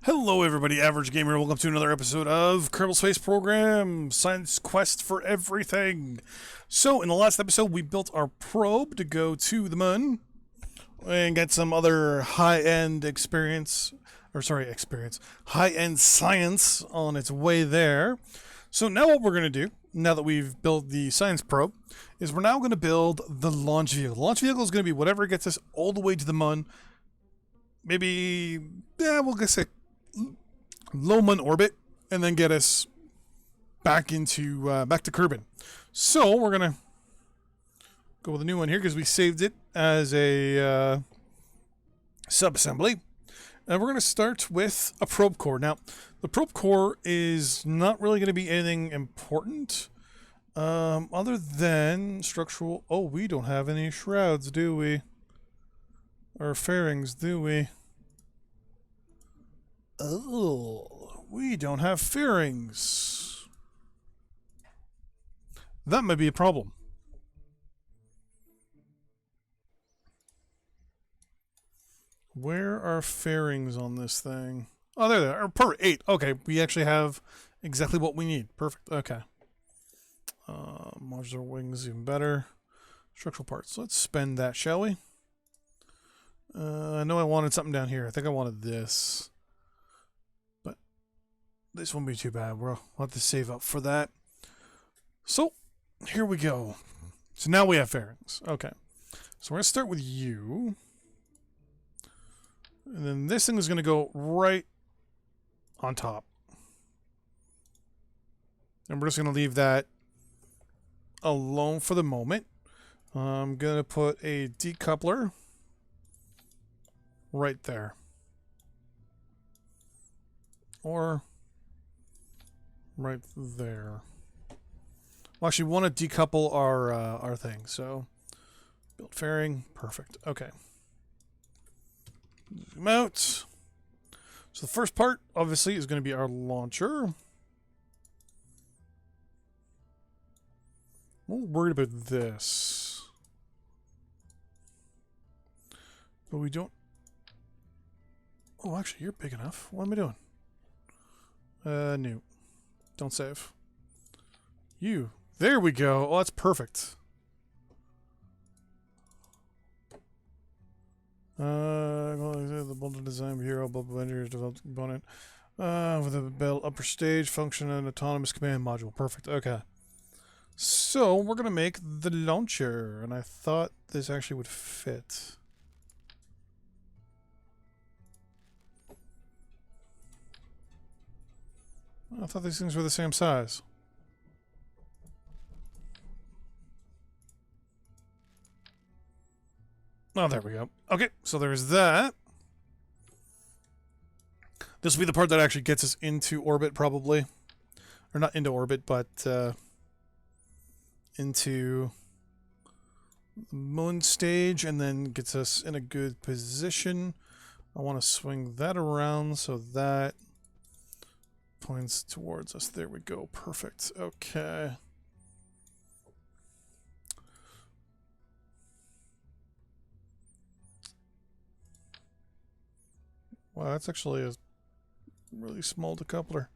Hello everybody, Average Gamer, welcome to another episode of Kerbal Space Program, Science Quest for Everything. So, in the last episode, we built our probe to go to the moon and get some other high-end high-end science on its way there. So now what we're going to do, now that we've built the science probe, is we're now going to build the launch vehicle. The launch vehicle is going to be whatever gets us all the way to the moon. Maybe, we'll just say low moon orbit, and then get us back into back to Kerbal. So we're gonna go with a new one here because we saved it as a sub-assembly, and we're gonna start with a probe core. Now, the probe core is not really going to be anything important, other than structural. Oh, we don't have any shrouds, do we? Or fairings, do we? Oh, we don't have fairings. That might be a problem. Where are fairings on this thing? Oh, there they are. Perfect. 8. Okay, we actually have exactly what we need. Perfect. Okay. Modular wings, even better. Structural parts. Let's spend that, shall we? I know I wanted something down here. I think I wanted this. This won't be too bad. We'll have to save up for that. So, here we go. So now we have fairings. Okay. So we're going to start with you. And then this thing is going to go right on top. And we're just going to leave that alone for the moment. I'm going to put a decoupler right there. Or right there. Well, actually, we want to decouple our thing. So, build fairing. Perfect. Okay. Zoom out. So the first part, obviously, is going to be our launcher. I'm a little worried about this. But we don't... Oh, actually, you're big enough. What am I doing? New. Don't save. You. There we go. Oh, that's perfect. The bundle design hero, bubble engineers developed component with a built upper stage function and autonomous command module. Perfect. Okay. So we're gonna make the launcher, and I thought this actually would fit. I thought these things were the same size. Oh, there we go. Okay, so there's that. This will be the part that actually gets us into orbit, probably. Or not into orbit, but into the moon stage, and then gets us in a good position. I want to swing that around so that points towards us. There we go. Perfect. Okay. Wow, that's actually a really small decoupler.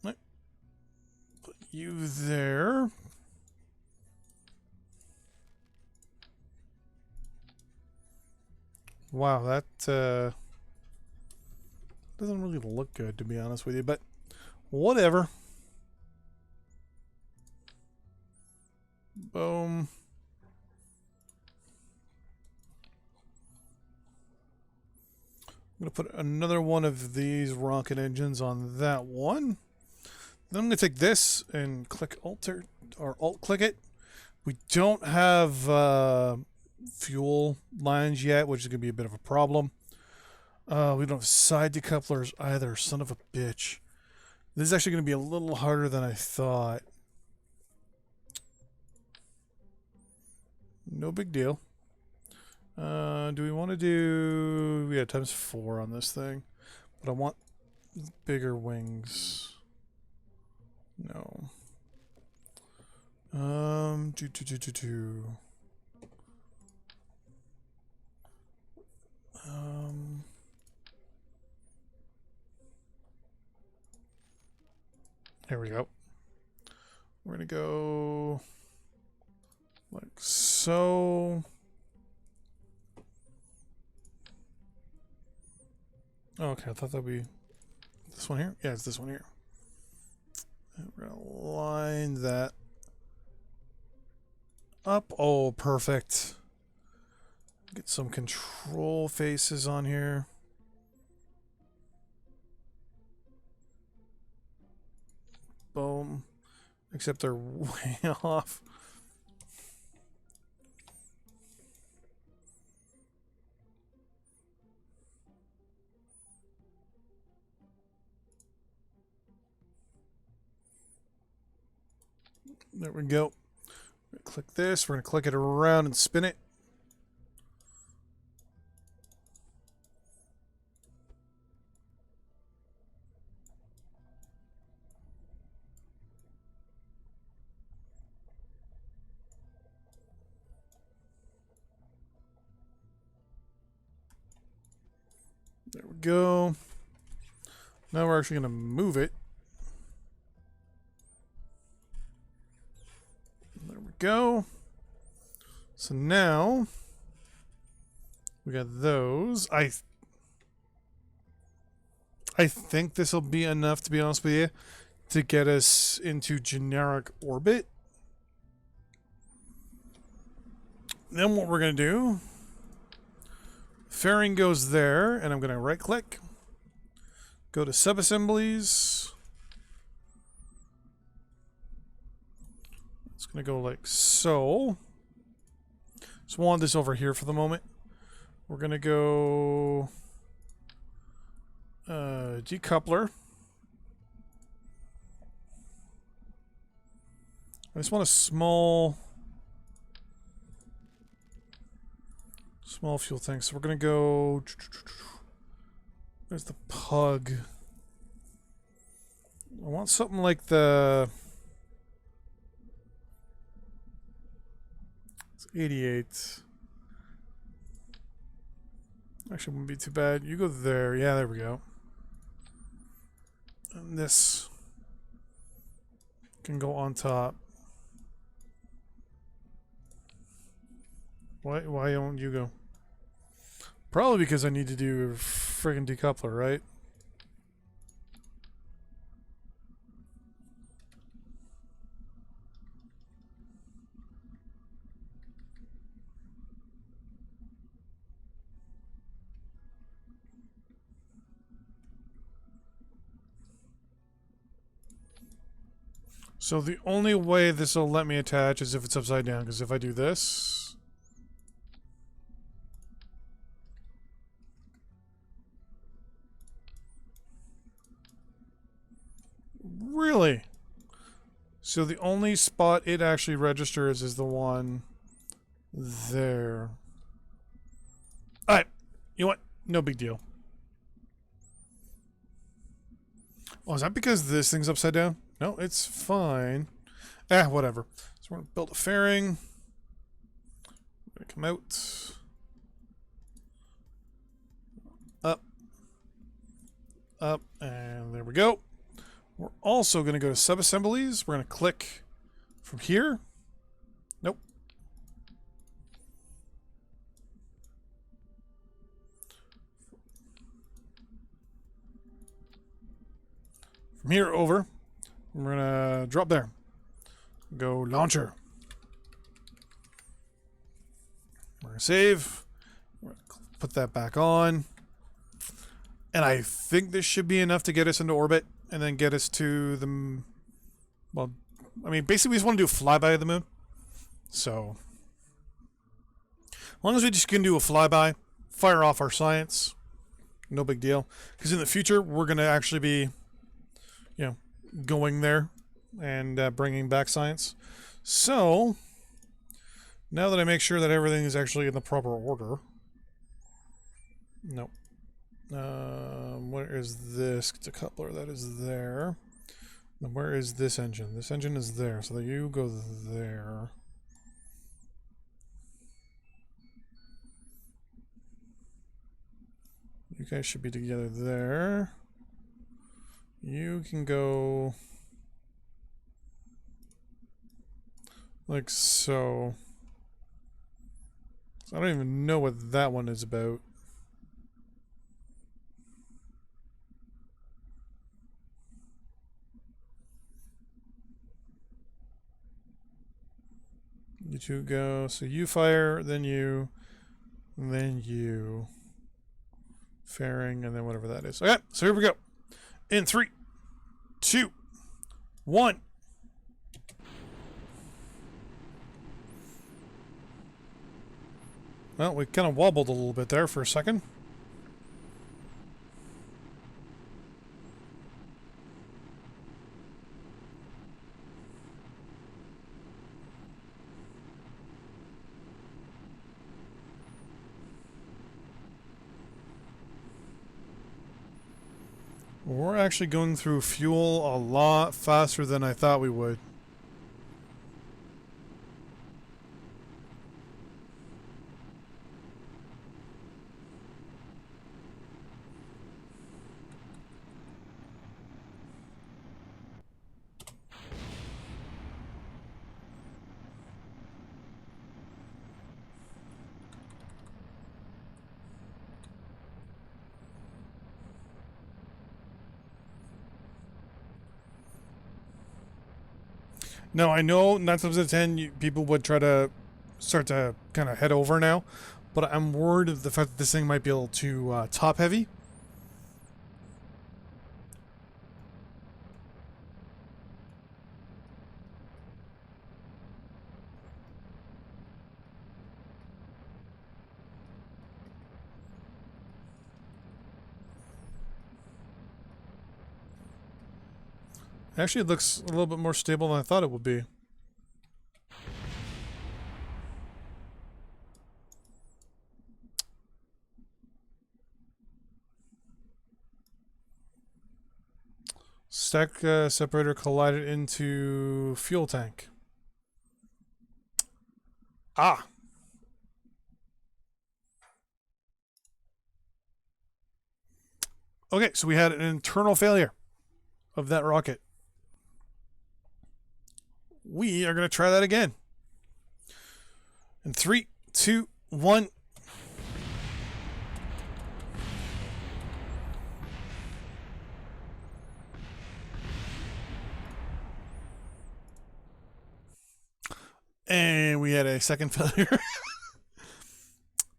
Right. Put you there. Wow, that doesn't really look good, to be honest with you, but whatever. Boom. I'm going to put another one of these rocket engines on that one. Then I'm going to take this and click Alter or Alt click it. We don't have fuel lines yet, which is going to be a bit of a problem. We don't have side decouplers either. Son of a bitch. This is actually going to be a little harder than I thought. No big deal. Do we want to do... Yeah, times 4 on this thing. But I want bigger wings. No. Two. Here we go. We're going to go like so. Okay, I thought that'd be this one here. Yeah, it's this one here. And we're going to line that up. Oh, perfect. Get some control faces on here. Boom. Except they're way off. There we go. Click this. We're going to click it around and spin it. There we go. Now we're actually going to move it. There we go. So now we got those. I think this will be enough, to be honest with you, to get us into generic orbit. Then what we're going to do, fairing goes there, and I'm going to right click, go to subassemblies. It's going to go like so. So we'll want this over here for the moment. We're going to go decoupler. I just want a small fuel thing. So we're going to go... There's the pug. I want something like the... It's 88. Actually, wouldn't be too bad. You go there. Yeah, there we go. And this can go on top. Why don't you go? Probably because I need to do a friggin' decoupler, right? So the only way this will let me attach is if it's upside down, because if I do this... Really? So the only spot it actually registers is the one there. Alright, you know what? No big deal. Oh, is that because this thing's upside down? No, it's fine. Whatever. So we're going to build a fairing. We're going to come out. Up, and there we go. We're also going to go to subassemblies. We're going to click from here. Nope. From here over, we're going to drop there. Go launcher. We're going to save. We're going to put that back on. And I think this should be enough to get us into orbit and then get us to the... Well, I mean, basically we just want to do a flyby of the moon. So, as long as we just can do a flyby, fire off our science, no big deal. Because in the future, we're going to actually be, you know, going there and bringing back science. So, now that I make sure that everything is actually in the proper order... Nope. Where is this decoupler? That is there. And where is this engine? This engine is there, so that you go there. You guys should be together there. You can go Like so. I don't even know what that one is about. You two go. So you fire, then you, and then you. Fairing, and then whatever that is. Okay, so here we go. In 3, 2, 1. Well, we kind of wobbled a little bit there for a second. We're actually going through fuel a lot faster than I thought we would. Now, I know 9 times out of 10 people would try to start to kind of head over now, but I'm worried of the fact that this thing might be a little too top heavy. Actually, it looks a little bit more stable than I thought it would be. Stack separator collided into fuel tank. Ah. Okay, so we had an internal failure of that rocket. We are going to try that again. In 3, 2, 1. And we had a second failure.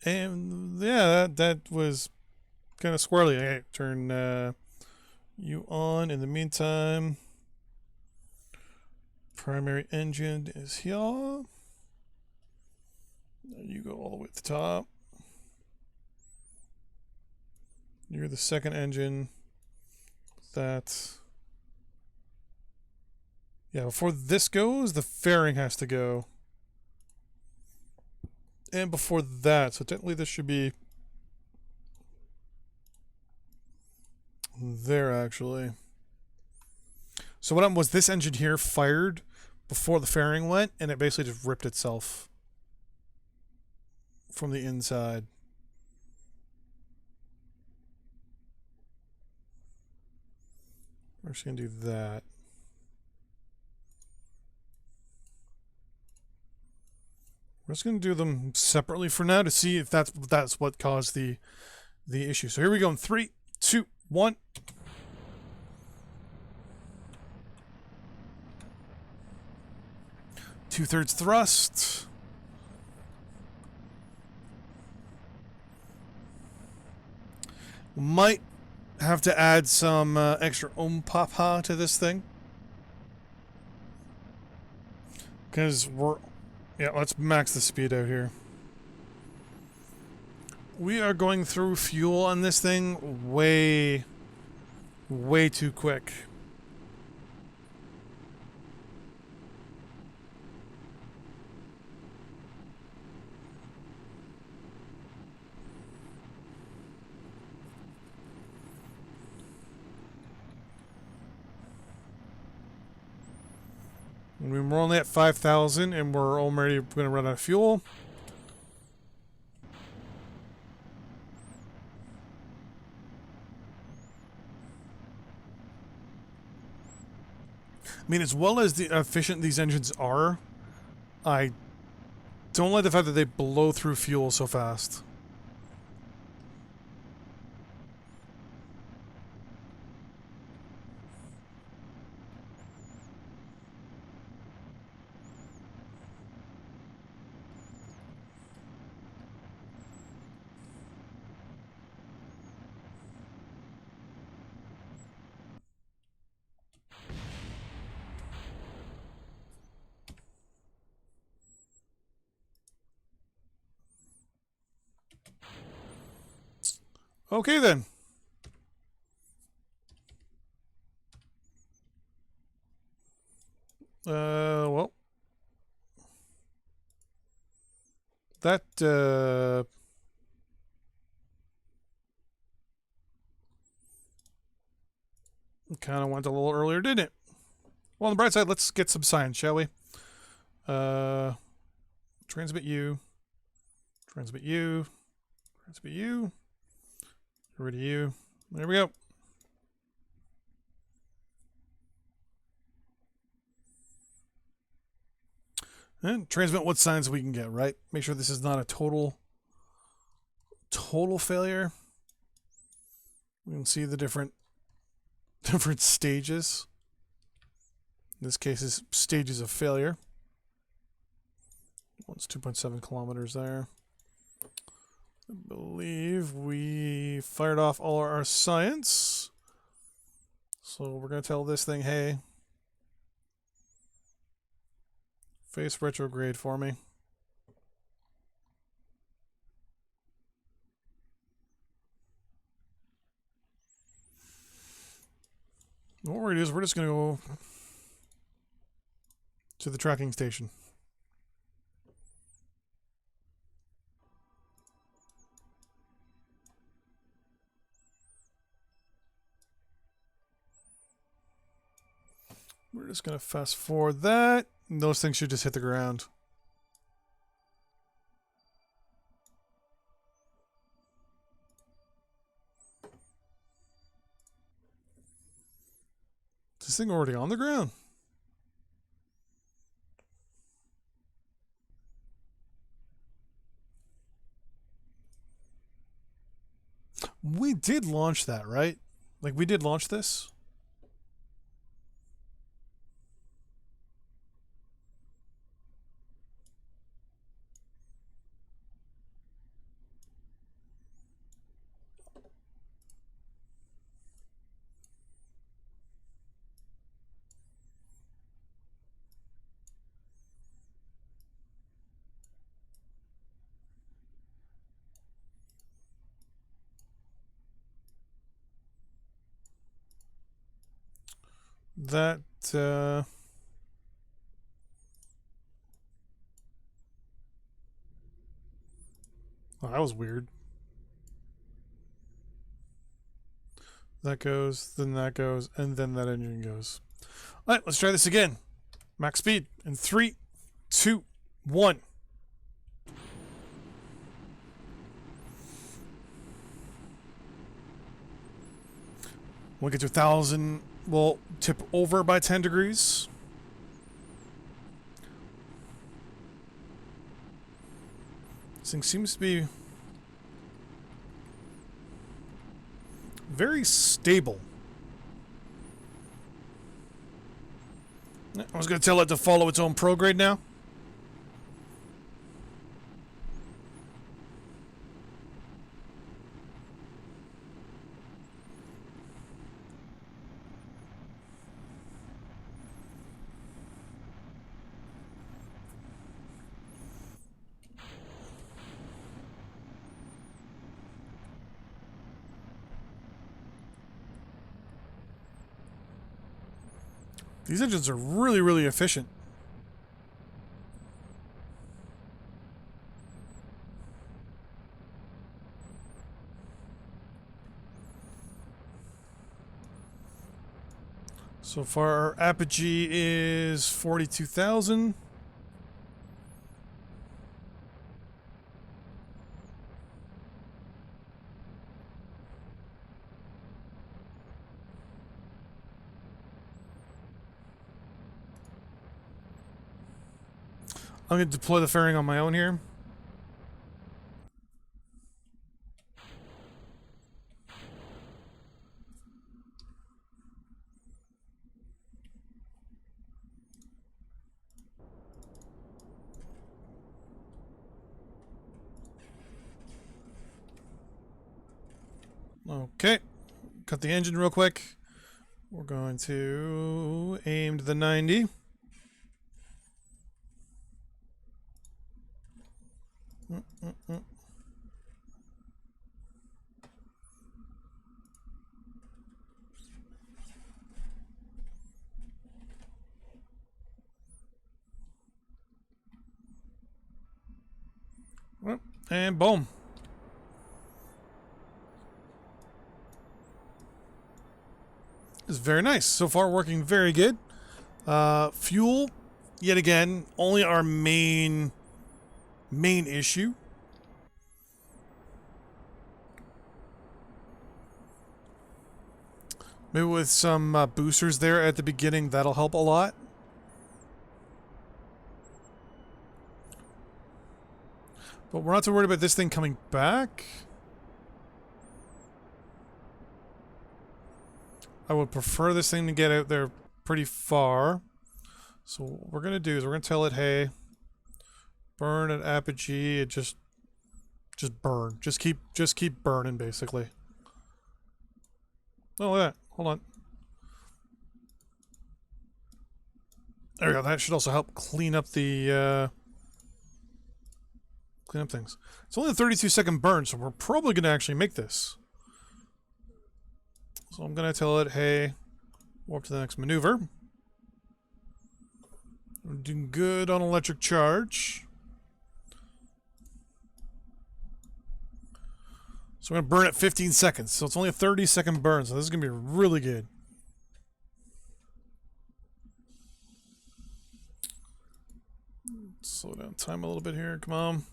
And yeah, that was kind of squirrely. Okay, turn you on in the meantime. Primary engine is here. You go all the way to the top. You're the second engine. That. Yeah, before this goes, the fairing has to go. And before that, so technically this should be there actually. So what happened was this engine here fired before the fairing went, and it basically just ripped itself from the inside. We're just gonna do that. We're just gonna do them separately for now to see if that's what caused the issue. So here we go in 3, 2, 1. Two-thirds thrust. Might have to add some extra papa to this thing. Because we're... Yeah, let's max the speed out here. We are going through fuel on this thing way too quick. I mean, we're only at 5,000 and we're already going to run out of fuel. I mean, as well as the efficient these engines are, I don't like the fact that they blow through fuel so fast. Okay then. Well, that kind of went a little earlier, didn't it? Well, on the bright side, let's get some science, shall we? Transmit you. Transmit you. Transmit you. Get rid of you. There we go. And transmit what science we can get, right? Make sure this is not a total failure. We can see the different stages. In this case, is stages of failure. One's 2.7 kilometers there. I believe we fired off all our science. So we're going to tell this thing, hey, face retrograde for me. What we're going to do is we're just going to go to the tracking station. We're just going to fast forward that. And those things should just hit the ground. Is this thing already on the ground? We did launch that, right? Like, we did launch this? That, oh, that was weird. That goes, then that goes, and then that engine goes. All right, let's try this again. Max speed in 3, 2, 1. We'll get to 1,000. We'll tip over by 10 degrees. This thing seems to be very stable. I was going to tell it to follow its own prograde now. These engines are really, really efficient. So far, our apogee is 42,000. I'm going to deploy the fairing on my own here. Okay, cut the engine real quick. We're going to aim to the 90. And boom. It's very nice. So far working very good. Fuel, yet again, only our main issue. Maybe with some boosters there at the beginning, that'll help a lot. But we're not too worried about this thing coming back. I would prefer this thing to get out there pretty far. So what we're going to do is we're going to tell it, hey, burn at apogee. It just burn. Just keep burning, basically. Oh, look at that. Hold on. There we go. That should also help clean up the clean up things. It's only a 32-second burn, so we're probably going to actually make this. So I'm going to tell it, hey, warp to the next maneuver. We're doing good on electric charge. So we're going to burn at 15 seconds. So it's only a 30-second burn, so this is going to be really good. Slow down time a little bit here. Come on.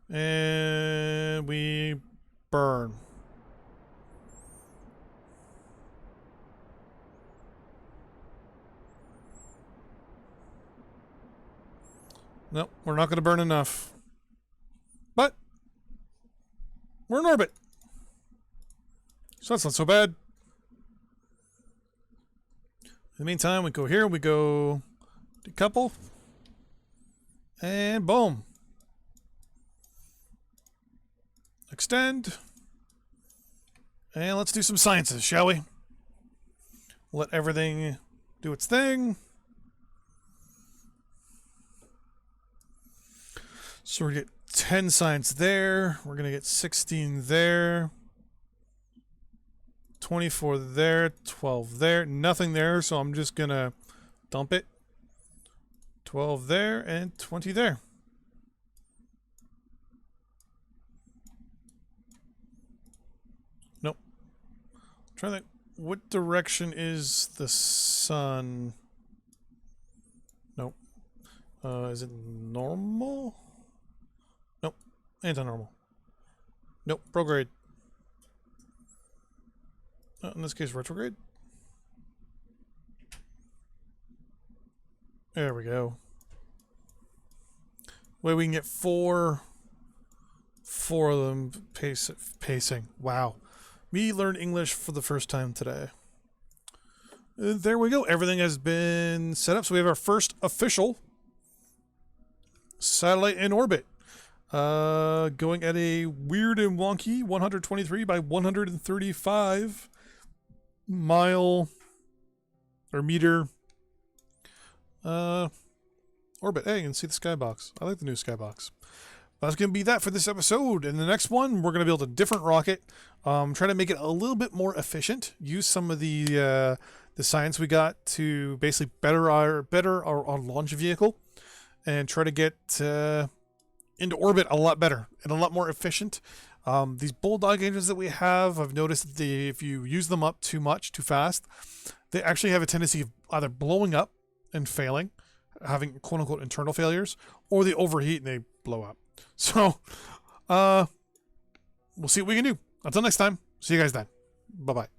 And we burn. Nope, we're not going to burn enough. But we're in orbit. So that's not so bad. In the meantime, we go here, we go decouple. And boom. Extend. And let's do some sciences, shall we? Let everything do its thing. So we're going to get 10 science there. We're going to get 16 there. 24 there. 12 there. Nothing there, so I'm just going to dump it. 12 there and 20 there. Nope. I'm trying to think, what direction is the sun? Nope. Is it normal? Nope. Anti-normal. Nope. Prograde. In this case, retrograde. There we go. Way we can get four of them pacing. Wow. Me learned English for the first time today. There we go. Everything has been set up. So we have our first official satellite in orbit. Going at a weird and wonky 123 by 135 mile or meter orbit. Hey, you can see the skybox. I like the new skybox. That's going to be that for this episode. In the next one, we're going to build a different rocket. Try to make it a little bit more efficient. Use some of the science we got to basically better our launch vehicle, and try to get into orbit a lot better and a lot more efficient. These bulldog engines that we have, I've noticed that if you use them up too much, too fast, they actually have a tendency of either blowing up and failing, having quote-unquote internal failures, or they overheat and they blow up. So, we'll see what we can do. Until next time, see you guys then. Bye-bye.